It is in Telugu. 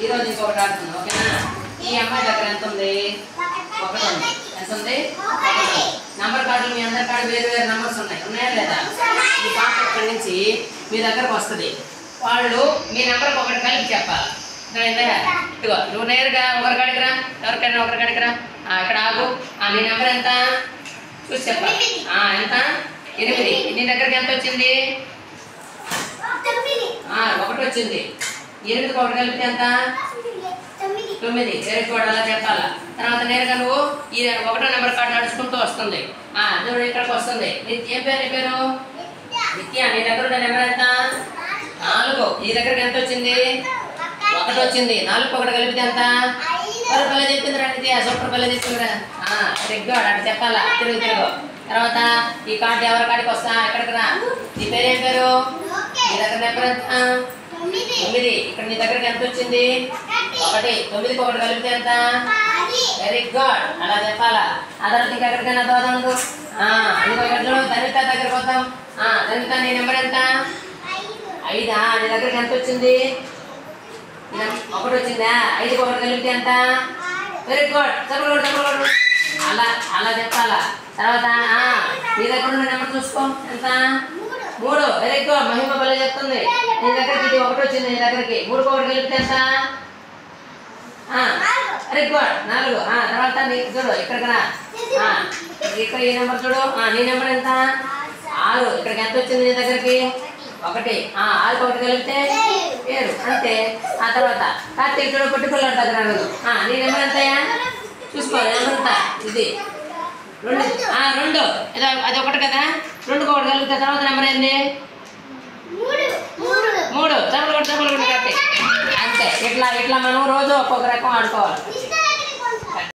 ఈరోజు ఇంకొకటి ఆడుతుంది. ఓకేనా? ఈ అమ్మాయి దగ్గర ఎంత ఉంది? 1 ఉంది. ఎంత ఉంది? 1. నంబర్ కార్డులు మీ అందరి కాడ వేరు వేరు నంబర్స్ ఉన్నాయా లేదా? ఈ పాప ఇక్కడి నుంచి మీ దగ్గరకు వస్తుంది. వాళ్ళు మీ నెంబర్కి ఒకటి కలిపి చెప్పాలి. ఇదిగో నువ్వు నేరుగా ఒకరి కాడికి రా, ఎవరికైనా ఒకరి కాడికి రా. ఇక్కడ ఆగు. నీ నెంబర్ ఎంత చూసి చెప్పాలి. ఎంత? 8. నీ దగ్గరికి ఎంత వచ్చింది? 1 వచ్చింది. 8కి 1 కలిపితే ఎంత? 9. Very good. అలా చెప్పాలా. తర్వాత నేరుగా నువ్వు ఈ 1వ నెంబర్ కార్డు నడుచుకుంటూ వస్తుంది. నువ్వు ఇక్కడికి వస్తుంది. ఏం పేరు? నీ పేరు నిత్య. నీ దగ్గర ఉన్న నెంబర్ ఎంత? 4. నీ దగ్గరికి ఎంత వచ్చింది? 1 వచ్చింది. 4కి 1 కలిపితే ఎంత? పిల్ల చెప్పిందిరా నిత్య. సూపర్ పిల్ల చెప్పిందిరా. Very good. అంటే చెప్పాలా. తిరుగు. తర్వాత ఈ కార్డు ఎవరి కాడికి వస్తా? ఎక్కడికి రా. నీ పేరు ఏం పేరు? నీ దగ్గర నెంబర్ ఎంత? 9. ఇక్కడ నీ దగ్గరికి ఎంత వచ్చింది? 1. 9కి 1 కలిపితే ఎంత? Very good. అలా చెప్పాలా. ఆ తర్వాత ఇంకా ఎక్కడికైనా పోదాం. ఇంకో ఇక్కడ చూడు. ధనిత దగ్గరకు వద్దాం. ధనిత నీ నెంబర్ ఎంత? 5. నీ దగ్గరికి ఎంత వచ్చింది? 1 వచ్చిందా? 5కి 1 కలిపితే ఎంత? Very good. చెప్పకూడదు. అలా చెప్పాలా. తర్వాత నీ దగ్గర ఉన్న నెంబర్ చూసుకో. ఎంత? 3. Very good. మహిమ బల చెప్తుంది. నీ దగ్గరికి ఇది 1 వచ్చింది. నీ దగ్గరికి 3కి 1 కలిపితే ఎంత? Very good. 4. తర్వాత నీకు చూడు. ఇక్కడికి రా. ఇక్కడ ఈ నెంబర్ చూడు. నీ నెంబర్ ఎంత? 6. ఇక్కడికి ఎంత వచ్చింది నీ దగ్గరికి? 1. 6కి 1 కలిపితే 7. అంతే. ఆ తర్వాత కార్తీక్ చూడు. పొట్టి పిల్లల దగ్గర అడుగు. నీ నెంబర్ ఎంతయా చూసుకో. నెంబర్ ఎంత? ఇది 2. అది 1 కదా. 2కి 1 కలిపితే తర్వాత నెంబర్ ఏంది? 3. చెప్పలు కార్తీక్. అంతే. ఇట్లా మనం రోజు ఒక్కొక్క రకం ఆడుకోవాలి.